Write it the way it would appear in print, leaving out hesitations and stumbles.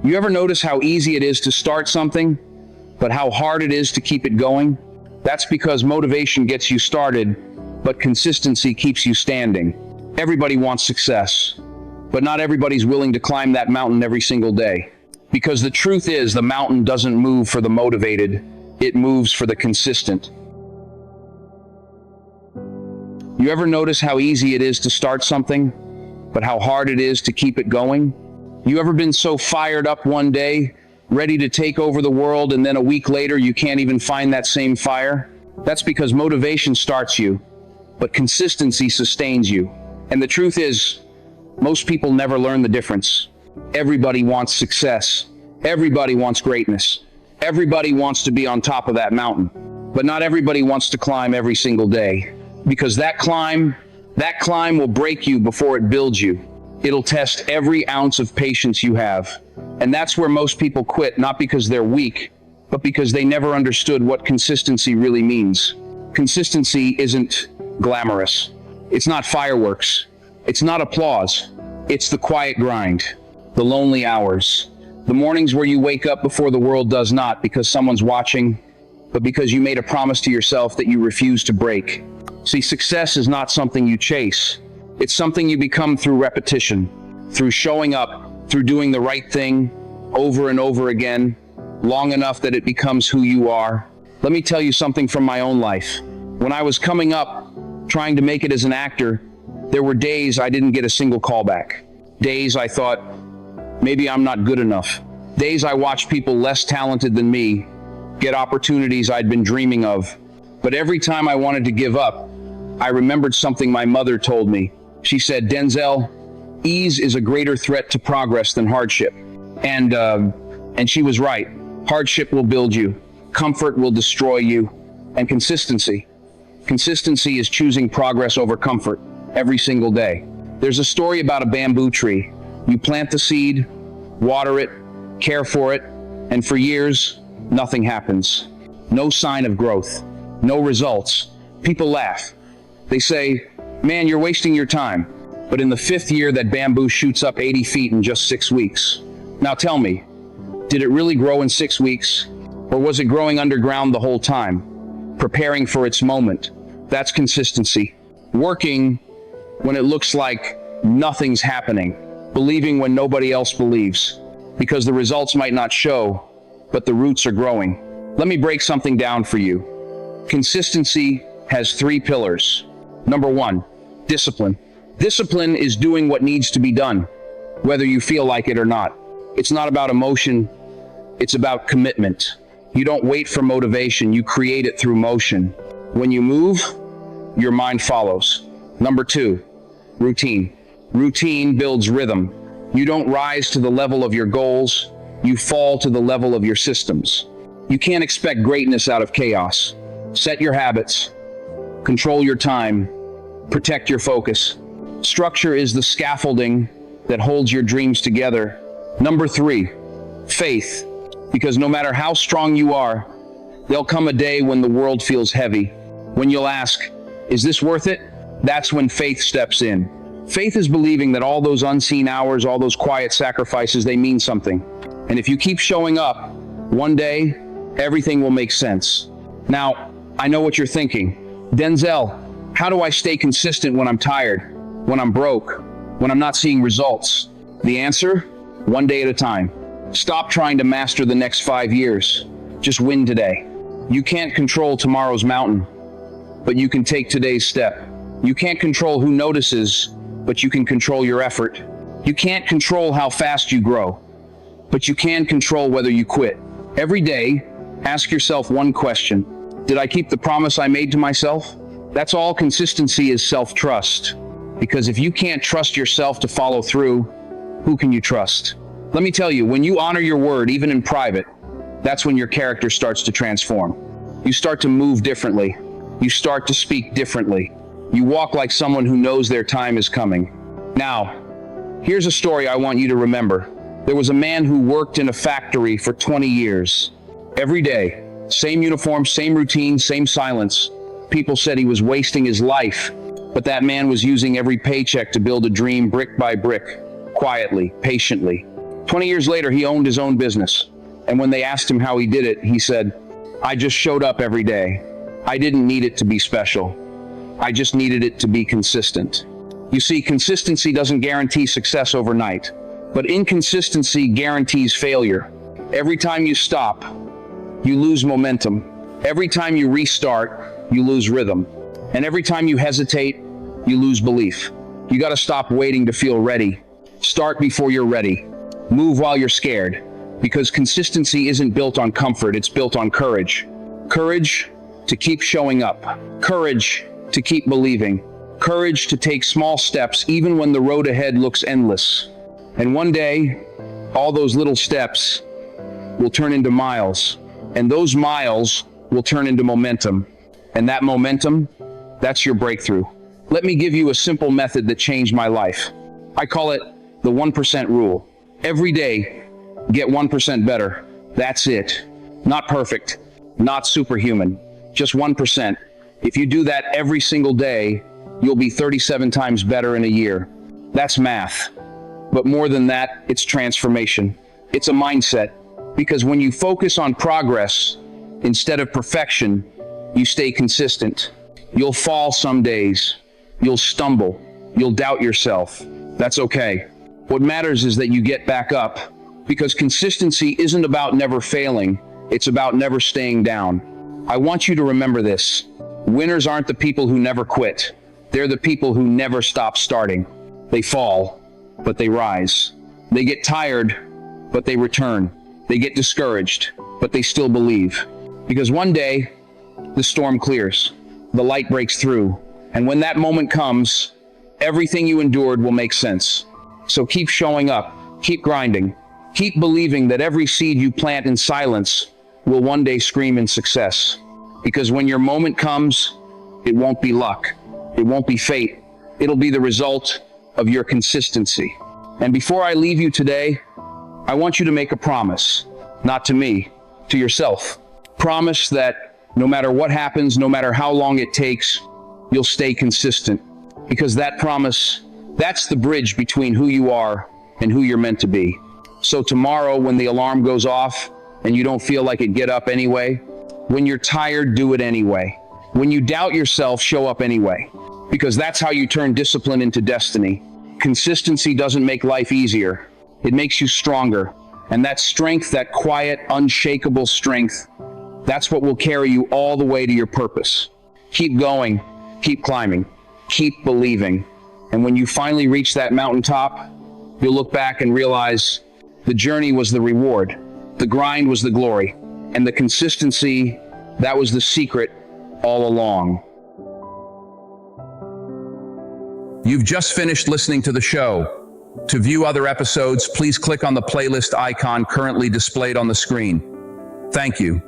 You ever notice how easy it is to start something, but how hard it is to keep it going? That's because motivation gets you started, but consistency keeps you standing. Everybody wants success, but not everybody's willing to climb that mountain every single day. Because the truth is, the mountain doesn't move for the motivated, it moves for the consistent. You ever notice how easy it is to start something, but how hard it is to keep it going? You ever been so fired up one day, ready to take over the world, and then a week later you can't even find that same fire? That's because motivation starts you, but consistency sustains you. And the truth is, most people never learn the difference. Everybody wants success. Everybody wants greatness. Everybody wants to be on top of that mountain. But not everybody wants to climb every single day. Because that climb will break you before it builds you. It'll test every ounce of patience you have. And that's where most people quit, not because they're weak, but because they never understood what consistency really means. Consistency isn't glamorous. It's not fireworks. It's not applause. It's the quiet grind, the lonely hours, the mornings where you wake up before the world does not because someone's watching, but because you made a promise to yourself that you refuse to break. See, success is not something you chase. It's something you become through repetition, through showing up, through doing the right thing over and over again, long enough that it becomes who you are. Let me tell you something from my own life. When I was coming up, trying to make it as an actor, there were days I didn't get a single callback. Days I thought, maybe I'm not good enough. Days I watched people less talented than me get opportunities I'd been dreaming of. But every time I wanted to give up, I remembered something my mother told me. She said, Denzel, ease is a greater threat to progress than hardship. And she was right. Hardship will build you. Comfort will destroy you. And consistency is choosing progress over comfort every single day. There's a story about a bamboo tree. You plant the seed, water it, care for it, and for years, nothing happens. No sign of growth, no results. People laugh. They say, man, you're wasting your time. But in the 5th year, that bamboo shoots up 80 feet in just 6 weeks. Now tell me, did it really grow in 6 weeks? Or was it growing underground the whole time, preparing for its moment? That's consistency. Working when it looks like nothing's happening. Believing when nobody else believes. Because the results might not show, but the roots are growing. Let me break something down for you. Consistency has 3 pillars. Number 1, discipline. Discipline is doing what needs to be done, whether you feel like it or not. It's not about emotion, it's about commitment. You don't wait for motivation, you create it through motion. When you move, your mind follows. Number 2, routine. Routine builds rhythm. You don't rise to the level of your goals, you fall to the level of your systems. You can't expect greatness out of chaos. Set your habits. Control your time. Protect your focus. Structure is the scaffolding that holds your dreams together. Number 3, faith. Because no matter how strong you are, there'll come a day when the world feels heavy. When you'll ask, is this worth it? That's when faith steps in. Faith is believing that all those unseen hours, all those quiet sacrifices, they mean something. And if you keep showing up, one day, everything will make sense. Now, I know what you're thinking. Denzel, how do I stay consistent when I'm tired, when I'm broke, when I'm not seeing results? The answer? One day at a time. Stop trying to master the next 5 years. Just win today. You can't control tomorrow's mountain, but you can take today's step. You can't control who notices, but you can control your effort. You can't control how fast you grow, but you can control whether you quit. Every day, ask yourself one question. Did I keep the promise I made to myself? That's all consistency is, self-trust. Because if you can't trust yourself to follow through, who can you trust? Let me tell you, when you honor your word, even in private, that's when your character starts to transform. You start to move differently. You start to speak differently. You walk like someone who knows their time is coming. Now, here's a story I want you to remember. There was a man who worked in a factory for 20 years. Every day, same uniform, same routine, same silence. People said he was wasting his life, but that man was using every paycheck to build a dream brick by brick, quietly, patiently. 20 years later, he owned his own business. And when they asked him how he did it, he said, "I just showed up every day. I didn't need it to be special. I just needed it to be consistent." You see, consistency doesn't guarantee success overnight, but inconsistency guarantees failure. Every time you stop, you lose momentum. Every time you restart, you lose rhythm. And every time you hesitate, you lose belief. You got to stop waiting to feel ready. Start before you're ready. Move while you're scared. Because consistency isn't built on comfort, it's built on courage. Courage to keep showing up. Courage to keep believing. Courage to take small steps even when the road ahead looks endless. And one day, all those little steps will turn into miles. And those miles will turn into momentum. And that momentum, that's your breakthrough. Let me give you a simple method that changed my life. I call it the 1% rule. Every day, get 1% better. That's it. Not perfect, not superhuman, just 1%. If you do that every single day, you'll be 37 times better in a year. That's math. But more than that, it's transformation. It's a mindset. Because when you focus on progress instead of perfection, you stay consistent. You'll fall some days. You'll stumble. You'll doubt yourself. That's okay. What matters is that you get back up. Because consistency isn't about never failing. It's about never staying down. I want you to remember this. Winners aren't the people who never quit. They're the people who never stop starting. They fall, but they rise. They get tired, but they return. They get discouraged, but they still believe. Because one day, the storm clears, the light breaks through, and when that moment comes, everything you endured will make sense. So keep showing up, keep grinding, keep believing that every seed you plant in silence will one day scream in success. Because when your moment comes, it won't be luck. It won't be fate. It'll be the result of your consistency. And before I leave you today, I want you to make a promise, not to me, to yourself. Promise that no matter what happens, no matter how long it takes, you'll stay consistent. Because that promise, that's the bridge between who you are and who you're meant to be. So tomorrow, when the alarm goes off and you don't feel like it, get up anyway. When you're tired, do it anyway. When you doubt yourself, show up anyway. Because that's how you turn discipline into destiny. Consistency doesn't make life easier. It makes you stronger. And that strength, that quiet, unshakable strength, that's what will carry you all the way to your purpose. Keep going, keep climbing, keep believing. And when you finally reach that mountaintop, you'll look back and realize the journey was the reward, the grind was the glory, and the consistency, that was the secret all along. You've just finished listening to the show. To view other episodes, please click on the playlist icon currently displayed on the screen. Thank you.